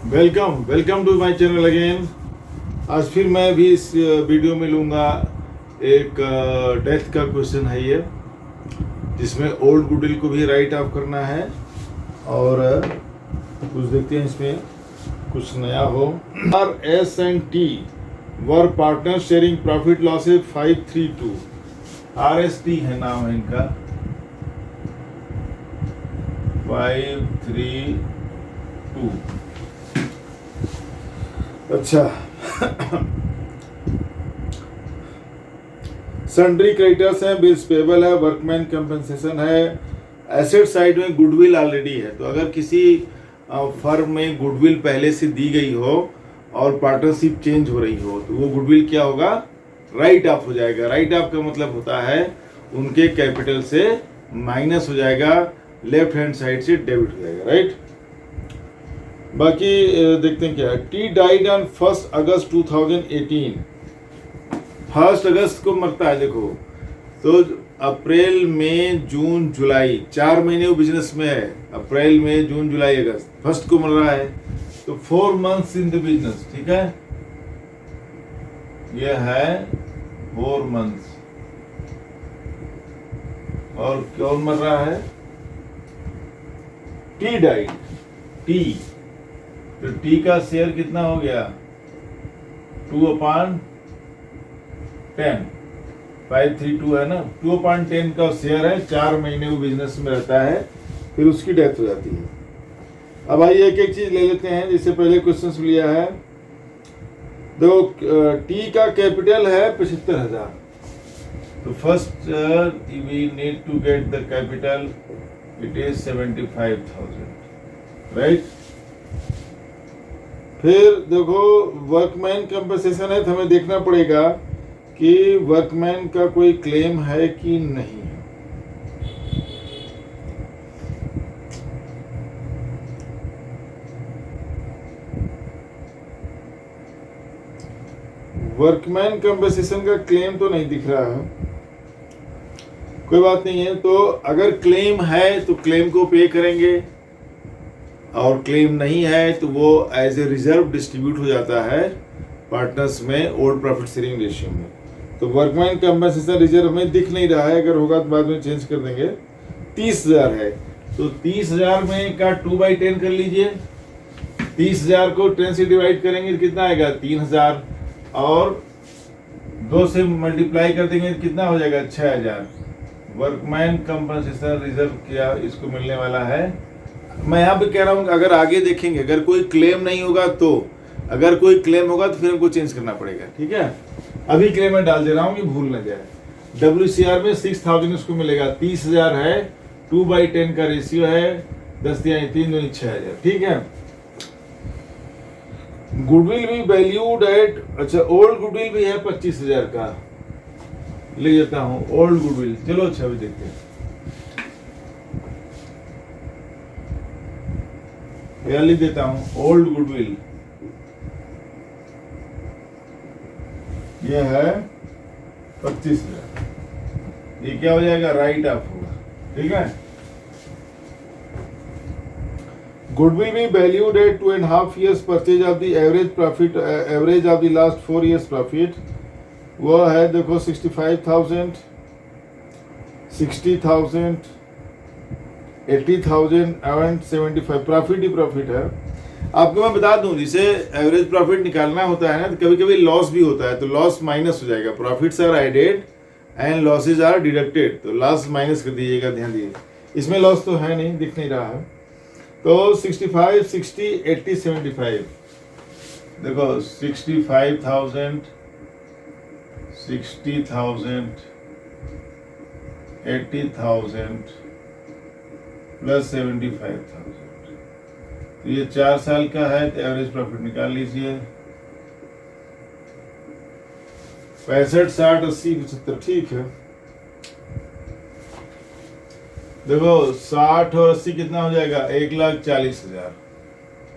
Welcome welcome to my channel again. आज फिर मैं भी इस वीडियो में लूँगा एक डेथ का क्वेश्चन है ये, जिसमें ओल्ड गुडविल को भी राइट ऑफ करना है और कुछ देखते हैं इसमें कुछ नया हो। R S and T were partner sharing profit losses 532। R S T है नाम है इनका, 532। अच्छा सन्ड्री क्रेडिटर्स है, बिल्स पेबल है, वर्कमैन कंपनसेशन है, एसेट साइड में गुडविल ऑलरेडी है। तो अगर किसी फर्म में गुडविल पहले से दी गई हो और पार्टनरशिप चेंज हो रही हो तो वो गुडविल क्या होगा, राइट ऑफ हो जाएगा। राइट ऑफ का मतलब होता है उनके कैपिटल से माइनस हो जाएगा, लेफ्ट हैंड साइड से डेबिट हो जाएगा, राइट। बाकी देखते हैं क्या है। टी डाइड ऑन 1 अगस्त 2018। 1 अगस्त को मरता है। देखो तो अप्रैल मई जून जुलाई 4 महीने वो बिजनेस में है। अप्रैल मई जून जुलाई अगस्त, फर्स्ट को मर रहा है तो 4 मंथ्स इन द बिजनेस, ठीक है। ये है 4 मंथ्स। और कौन मर रहा है? T died. टी तो टी का शेयर कितना हो गया? 2/10। 532 है ना, 2/10 का शेयर है। 4 महीने वो बिजनेस में रहता है, फिर उसकी डेथ हो जाती है। अब आइए एक एक चीज ले लेते हैं। जैसे पहले क्वेश्चन लिया है, दो टी का कैपिटल है 75,000। तो first we need to get the capital, it is 75,000, right. फिर देखो वर्कमैन कंपनसेशन है, तो हमें देखना पड़ेगा कि वर्कमैन का कोई क्लेम है कि नहीं है। वर्कमैन कंपनसेशन का क्लेम तो नहीं दिख रहा है, कोई बात नहीं है। तो अगर क्लेम है तो क्लेम को पे करेंगे, और क्लेम नहीं है तो वो एज ए रिजर्व डिस्ट्रीब्यूट हो जाता है पार्टनर्स में ओल्ड प्रॉफिट शेयरिंग रेशियो में। तो वर्कमैन कंपनसेशन रिजर्व में दिख नहीं रहा है, अगर होगा तो बाद में चेंज कर देंगे। 30,000 है, तो 30,000 में का 2/10 कर लीजिए। 30,000 को 10 से डिवाइड करेंगे तो कितना आएगा? 3,000, और 2 से मल्टीप्लाई कर देंगे तो कितना हो जाएगा? 6,000। वर्कमैन कंपनसेशन रिजर्व क्या इसको मिलने वाला है। मैं यहाँ पे कह रहा हूँ अगर आगे देखेंगे, अगर कोई क्लेम नहीं होगा तो, अगर कोई क्लेम होगा तो फिर हमको चेंज करना पड़ेगा, ठीक है। अभी क्लेम में डाल दे रहा हूँ कि भूल ना जाए। WCR में 6,000 उसको मिलेगा। 30,000 है, 2/10 का रेशियो है, 10 या 3 दूनी 6,000, ठीक है। गुडविल भी वैल्यूड एट, अच्छा ओल्ड गुडविल भी है 25,000 का, ले जाता हूँ ओल्ड गुडविल। चलो अच्छा भी देखते हैं, लिख देता हूं ओल्ड गुडविल। ये है 25,000। ये क्या हो जाएगा? राइट ऑफ होगा, ठीक है। गुडविल भी valued at 2.5 years purchase of the average profit, average of the last 4 years profit. वो है देखो 65,000, 60,000, 80,000 एंड 75। प्रॉफिट ही प्रॉफिट है। आपको मैं बता दूं, जिसे एवरेज प्रॉफिट निकालना होता है ना, तो कभी कभी लॉस भी होता है, तो लॉस माइनस हो जाएगा। Profits are added and losses are deducted, तो लॉस माइनस कर दीजिएगा, ध्यान दीजिए। इसमें लॉस तो है नहीं, दिख नहीं रहा है। तो 65, 60, 80, 75। देखो 65,000, 60,000, 80,000 प्लस 75,000। तो ये 4 साल का है, तो एवरेज प्रॉफिट निकाल लीजिए। 65, 60, 80, 75, ठीक है। देखो 60 और 80 कितना हो जाएगा? 1,40,000।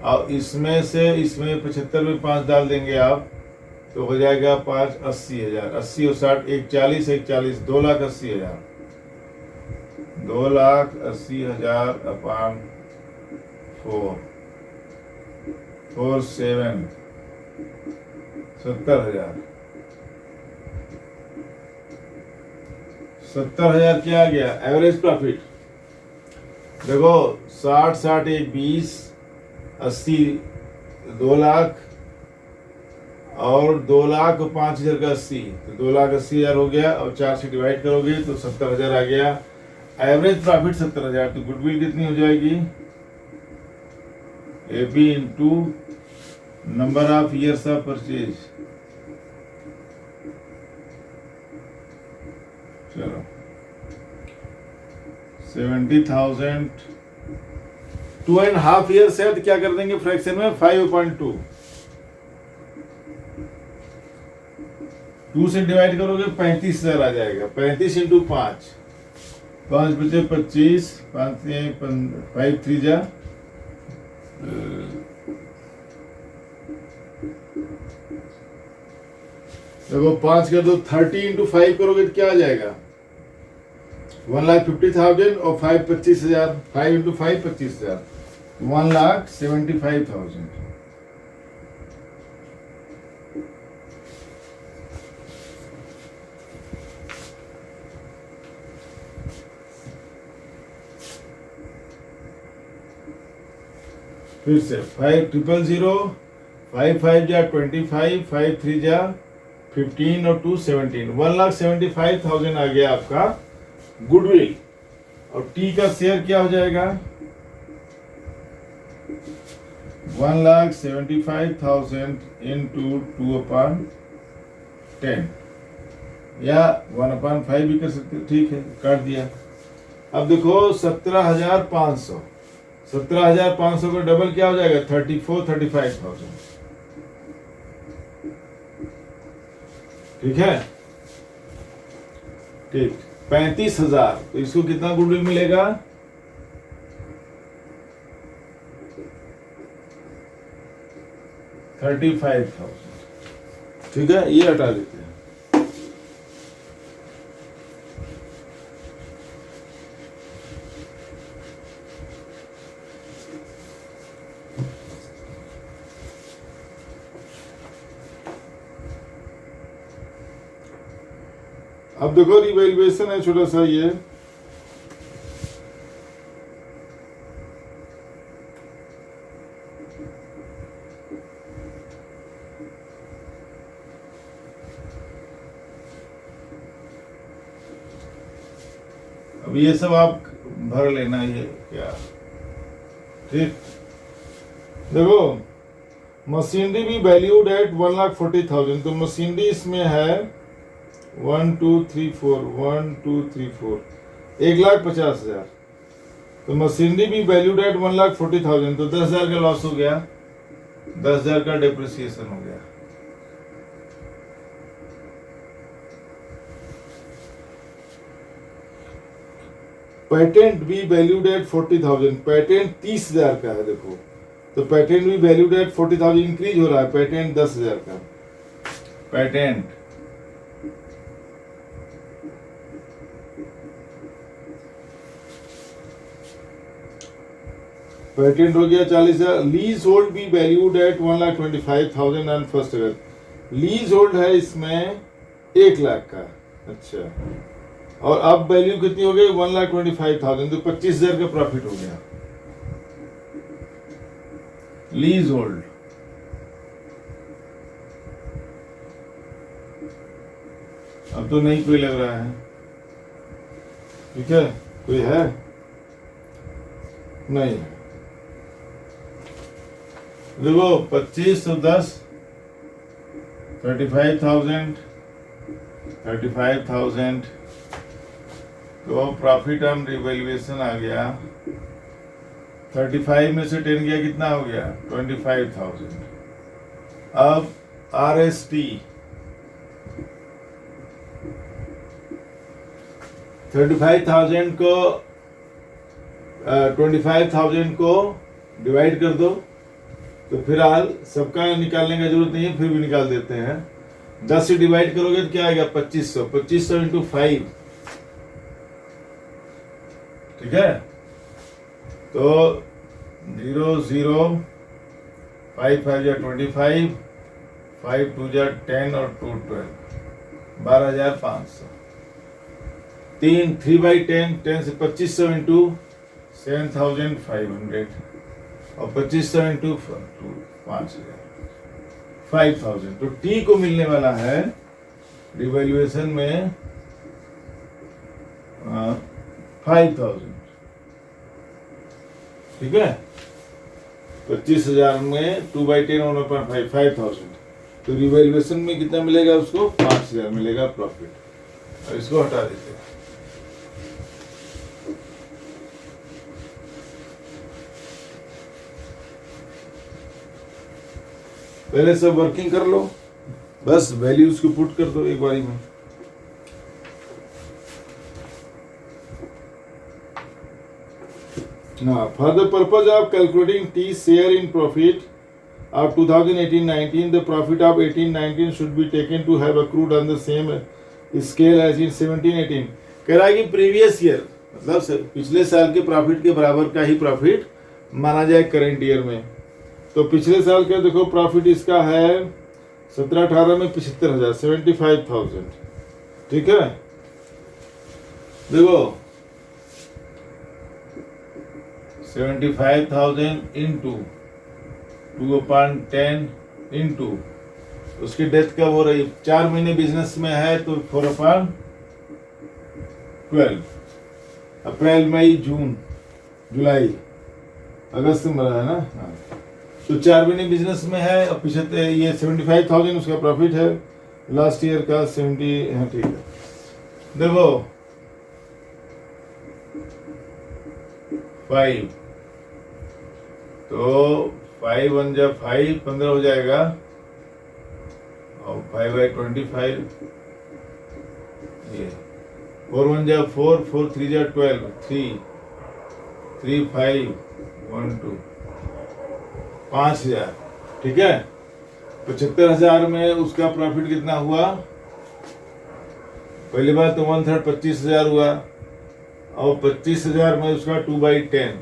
और इसमें से इसमें 75 में 5 डाल देंगे आप, तो हो जाएगा 5,80,000। 80 और 60, 1,40, 1,40, 2,80,000। 2,80,000 अपॉन 4, 47 70,000 70,000 क्या आ गया एवरेज प्रॉफिट। देखो 60 60 एक 20 80 2 लाख और 2 लाख 5,000 का 80 तो 2,80,000 हो गया और 4 से डिवाइड करोगे तो 70,000 आ गया एवरेज प्रॉफिट 70,000। तो गुडविल कितनी हो जाएगी AB into number of years of purchase. चलो 70,000 2.5 ईयर्स है तो क्या कर देंगे फ्रैक्शन में 5.2 2 से डिवाइड करोगे 35,000 आ जाएगा। 35 इंटू 5 5 बचे 25 5 5 3 जा देखो 5 का तो 30 इंटू 5 करोगे तो क्या आ जाएगा 1,50,000 और 5 25,000 5 इंटू 5 25,000 1,75,000। फिर से 5,000 5 5 जा 25 5 3 जा 15 और 2 17 1,75,000 आ गया आपका गुडविल। और टी का शेयर क्या हो जाएगा 1,75,000 इंटू 2/10 या 1/5 भी कर सकते हो। ठीक है काट दिया। अब देखो 17,500 17,500 का डबल क्या हो जाएगा 35,000। ठीक है ठीक 35,000 तो इसको कितना गुडविल मिलेगा 35,000। ठीक है ये हटा देते हैं। अब देखो रिवैल्यूएशन है छोटा सा ये अब ये सब आप भर लेना ये क्या ठीक। देखो मशीनरी भी वैल्यूड एट 1,40,000 तो मशीनरी इसमें है 1 2 3 4 1 2 3 4 1,50,000 तो मशीनरी भी वैल्यूड एट 1,40,000 तो 10,000 का लॉस हो गया 10,000 का डेप्रिसिएशन हो गया। पेटेंट भी वैल्यूड एट 40,000 पेटेंट 30,000 का है देखो तो पेटेंट भी वैल्यूड एट 40,000 इंक्रीज हो रहा है पेटेंट 10,000 का पेटेंट पेटेंट हो गया 40,000। लीज होल्ड भी वैल्यूड एट 1,25,000 एंड फर्स्ट अगर लीज होल्ड है इसमें 1 लाख का। अच्छा और अब वैल्यू कितनी हो गई 1,25,000 तो 25,000 का प्रॉफिट हो गया लीज होल्ड। अब तो नहीं कोई लग रहा है ठीक है कोई है नहीं देखो 25 तो 10 35,000 तो प्रॉफिट ऑन रिवैल्यूएशन आ गया 35 में से 10 गया कितना हो गया 25,000। अब RST 35,000 को 25,000 को डिवाइड कर दो तो फिलहाल सबका निकालने का जरूरत नहीं है फिर भी निकाल देते हैं 10 से डिवाइड करोगे तो क्या आएगा 2500 2500 इंटू 5 ठीक है तो 0 0 5 5 जा 25, 5 2 जा 10 और 2 12, 12,500। 3/10, 10 से 2500 इंटू 7,500 और 2500 इंटू 5,000, 5,000। तो टी को मिलने वाला है रिवैल्यूएशन में 5,000। ठीक है, 25,000 में 2/10 1/5, 5,000। तो रिवैल्यूएशन में कितना मिलेगा उसको? 5,000 मिलेगा प्रॉफिट। और इसको हटा देते हैं। पहले सब वर्किंग कर लो, बस वैल्यूज को पुट कर दो एक बारी में। For the purpose of calculating T share in profit of 2018-19, the profit of 18-19 should be taken to have accrued on the same scale as in 17-18। कह रहा है कि प्रीवियस ईयर मतलब पिछले साल के प्रॉफिट के बराबर का ही प्रॉफिट माना जाए करेंट ईयर में। तो पिछले साल का देखो प्रॉफिट इसका है 17-18 में 75,000, 75,000। ठीक है, देखो 75,000 इंटू 2/10 इंटू उसकी डेथ कब हो रही? 4 महीने बिजनेस में है तो 4/12, अप्रैल मई जून जुलाई अगस्त में है ना। हाँ, तो 4 महीने बिजनेस में है और पिछले ये 75,000 उसका प्रॉफिट है लास्ट ईयर का 70। हाँ ठीक है, देखो 5 तो 5 1 जा 5, 15 हो जाएगा और 5/25 ये 4 1 जा 4, 4 3 जा 12, 3 5 1 2, 5,000। ठीक है, 75,000 में उसका प्रॉफिट कितना हुआ? पहली बात तो 1/3 25,000 हुआ और 25,000 में उसका 2/10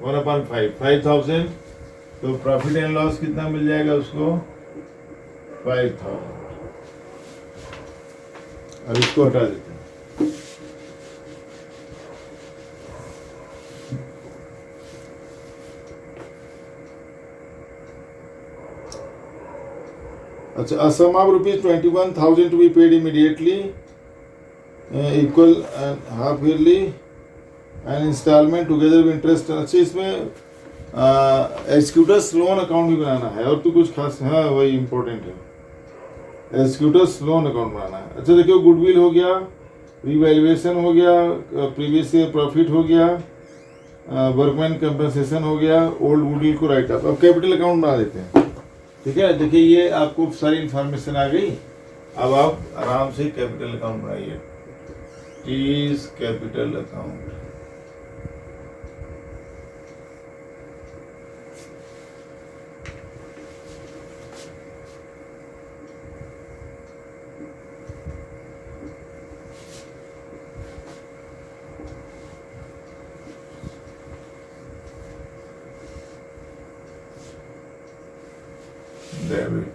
1/5 5,000। तो प्रॉफिट एंड लॉस कितना मिल जाएगा उसको? 5,000। अब इसको हटा देते हैं। अच्छा, a sum of rupees 21,000 to be paid immediately, equal half yearly and installment together with interest। अच्छा, इसमें एक्सिक्यूटर्स लोन अकाउंट भी बनाना है और तो कुछ खास है, वही इंपॉर्टेंट है। एक्सिक्यूटर्स लोन अकाउंट बनाना है। अच्छा देखियो, गुडविल हो गया, रिवैल्यूएशन हो गया, प्रीवियस ईयर प्रॉफिट हो गया, वर्कमैन कंपनसेशन हो गया, ओल्ड गुडविल को राइट अप। अब कैपिटल अकाउंट बना देते हैं। ठीक है, देखिए ये आपको सारी इंफॉर्मेशन आ गई। अब आप आराम से कैपिटल अकाउंट बनाइए। टीज capital account. Debit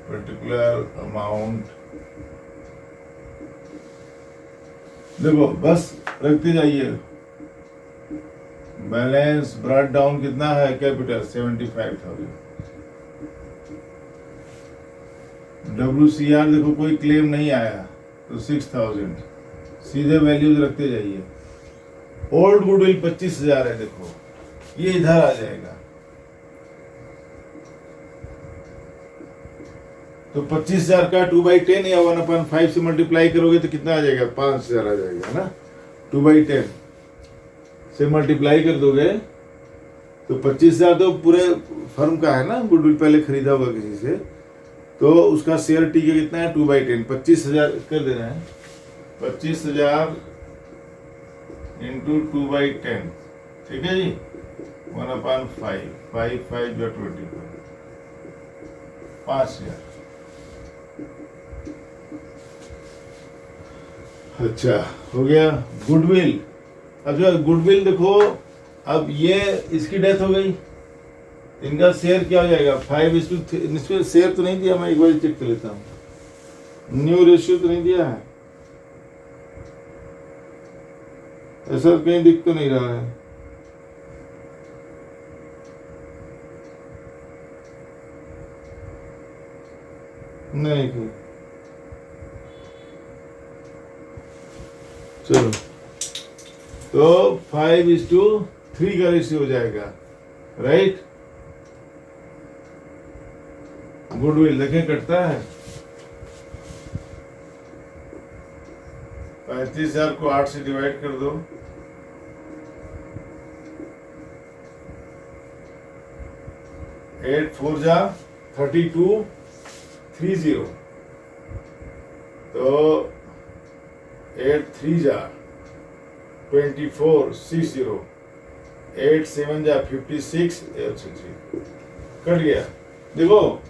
particular amount, देखो बस रखते जाइए। बैलेंस ब्रॉट डाउन कितना है? कैपिटल 75,000। WCR देखो कोई क्लेम नहीं आया तो 6,000, सीधे वैल्यूज रखते जाइए। ओल्ड गुडविल 25,000 है, देखो ये इधर आ जाएगा। तो 25,000 का 2/10 या 1/5 से मल्टीप्लाई करोगे तो कितना आ जाएगा? 5,000 आ जाएगा ना। 2/10 से मल्टीप्लाई कर दोगे तो 25,000 तो पूरे फर्म का है ना, गुडविल पहले खरीदा होगा किसी से, तो उसका शेयर टी का कितना है? 2/10, 25,000 कर देना है। 25,000 इंटू 2/10, ठीक है जी, 1/5, 5 5 जो 25, 5,000। अच्छा हो गया। गुडविल, अब जो गुडविल देखो, अब ये इसकी डेथ हो गई इनका शेयर क्या हो जाएगा 5:3। इसमें शेयर तो नहीं दिया, मैं एक बार चेक कर लेता हूँ। न्यू रेशियो तो नहीं दिया है, ऐसा कहीं दिख तो नहीं रहा है। नहीं कोई। चलो, तो 5:3 का रेशियो हो जाएगा, राइट। गुडविल देखें कटता है। 35,000 को 8 से डिवाइड कर दो, 8 4 जा 32 30, तो 8 3 जा 24 60, 8 7 जा 56, कट गया। देखो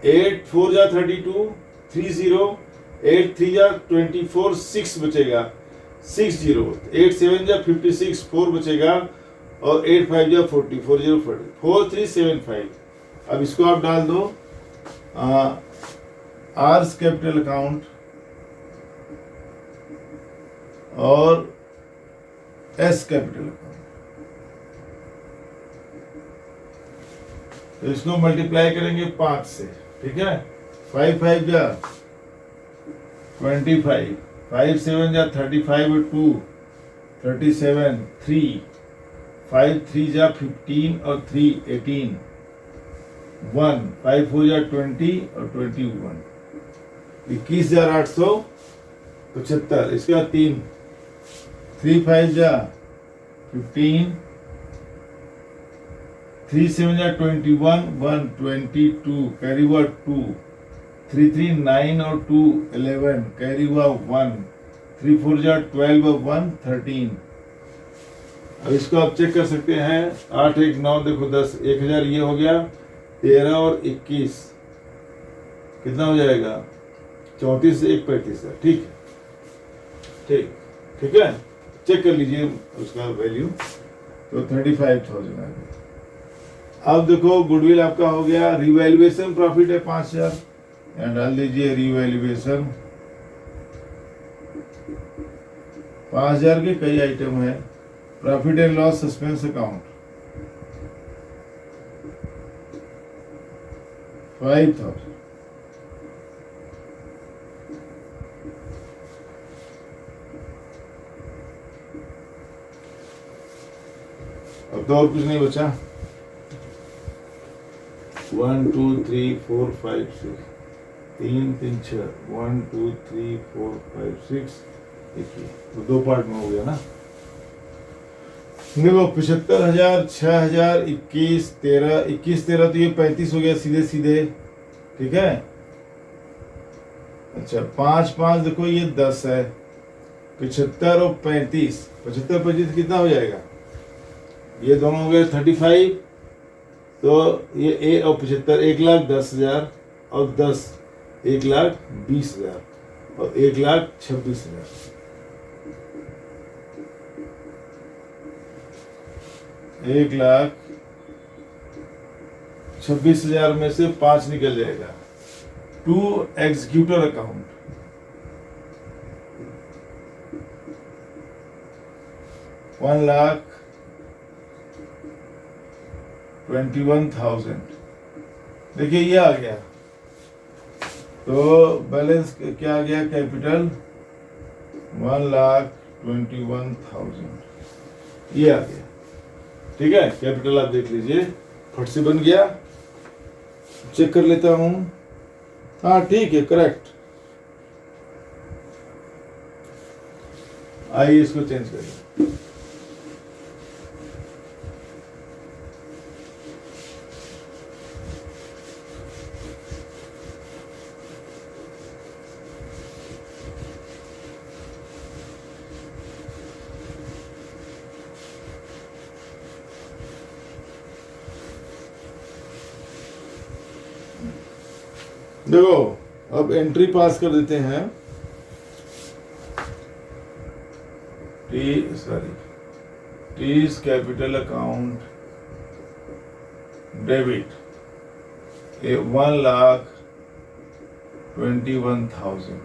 8 4 जा 32 30, 8 3 जा 24 6 बचेगा 60, 8 7 जा 56 4 बचेगा, और 8 5 जा 40 40 4375। अब इसको आप डाल दो आर्स कैपिटल अकाउंट और एस कैपिटल अकाउंट, तो इसको मल्टीप्लाई करेंगे 5 से, ठीक है। 5 5 जा 25, 5 7 जा 35 और 2 37, 3 5 3 जा 15 और 3 18, 1 5 4 जा 20 और 21, 21,875। इसके बाद 3 3 5 जा 15, 3 7 जा 21, 1 22, कैरी हुआ 2, 3 3 9 और 2 11, कैरी हुआ 1, 3 4 जा 12 और 1 13। अब इसको आप चेक कर सकते हैं, 8 1 9, देखो 10 1000 ये हो गया, 13 और 21 कितना हो जाएगा 34 से 1 35 है, ठीक ठीक ठीक है। चेक कर लीजिए उसका वैल्यू, तो 35,000 आ गया। अब देखो गुडविल आपका हो गया, रिवैल्यूएशन प्रॉफिट है 5,000, यहाँ डाल दीजिए रिवैल्यूएशन। 5,000 के कई आइटम है। Profit and loss suspense account 5,000, अब तो और कुछ नहीं बचा। 1 2 3 4 5 6, 3 3 6, 1 2 3 4 5 6, देखिए तो 2 पार्ट में हो गया ना। देखो 75,000, 6,000, 21 13, 21 13 तो ये 35 हो गया सीधे सीधे, ठीक है। अच्छा 5 5 देखो ये 10 है, 75 और 35, 75 35 कितना हो जाएगा, ये दोनों हो गए 35, तो ये ए और 75 1,10,000 और 10 1,20,000 और 1,26,000। 1,26,000 में से 5 निकल जाएगा। टू एग्जीक्यूटर अकाउंट, $1,21,000, देखिए ये आ गया। तो बैलेंस क्या आ गया, कैपिटल 1,21,000, ये आ गया, ठीक है। कैपिटल आप देख लीजिए, फट से बन गया। चेक कर लेता हूं, हाँ ठीक है, करेक्ट। आइए इसको चेंज करिए। देखो अब एंट्री पास कर देते हैं, टीज capital account debit 1,21,000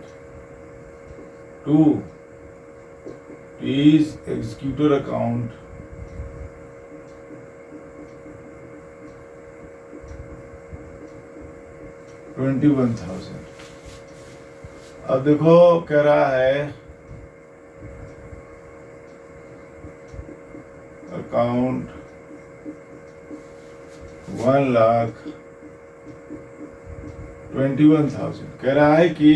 to is executor account $21,000। अब देखो कह रहा है अकाउंट 1,21,000 कह रहा है कि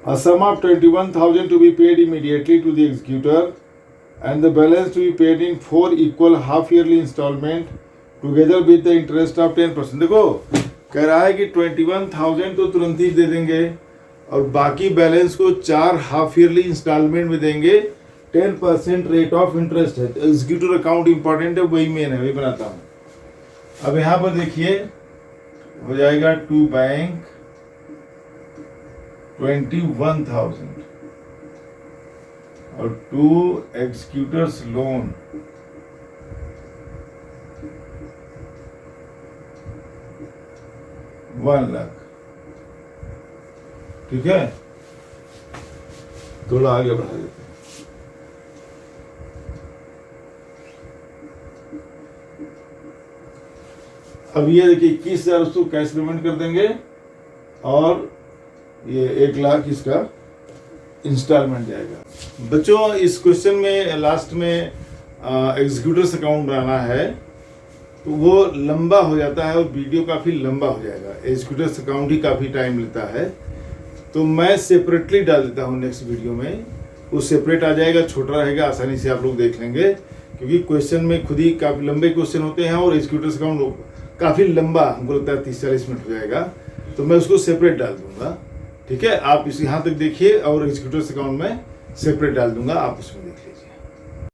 a sum of 21,000 to be paid immediately to the executor and the balance to be paid in 4 equal half yearly installment together with the interest of 10%। देखो कह रहा है कि 21,000 तो तुरंत ही दे देंगे और बाकी बैलेंस को 4 हाफ ईयरली इंस्टॉलमेंट में देंगे, 10% रेट ऑफ इंटरेस्ट है। एग्जीक्यूटिव अकाउंट इंपॉर्टेंट है, वही मेन है, वही बनाता हूँ। अब यहाँ पर देखिए हो जाएगा टू बैंक 21,000 और टू एग्जीक्यूटर्स लोन 1 लाख। ठीक है, थोड़ा आगे बढ़ा देते हैं। अब ये देखिए 21,000 उसको कैश पेमेंट कर देंगे और ये 1 लाख इसका इंस्टॉलमेंट जाएगा। बच्चों इस क्वेश्चन में लास्ट में एग्जीक्यूटर्स अकाउंट बनाना है तो वो लंबा हो जाता है और वीडियो काफ़ी लंबा हो जाएगा। एग्जीक्यूटर्स अकाउंट ही काफ़ी टाइम लेता है, तो मैं सेपरेटली डाल देता हूँ नेक्स्ट वीडियो में। वो सेपरेट आ जाएगा, छोटा रहेगा, आसानी से आप लोग देख लेंगे, क्योंकि क्वेश्चन में खुद ही काफ़ी लंबे क्वेश्चन होते हैं और एग्जीक्यूटर्स अकाउंट काफ़ी लंबा, हमको लगता है 30-40 मिनट हो जाएगा, तो मैं उसको सेपरेट डाल दूंगा। ठीक है, आप इस यहाँ तक देखिए और एग्जीक्यूटर्स अकाउंट में सेपरेट डाल दूंगा, आप उसमें देख लीजिए।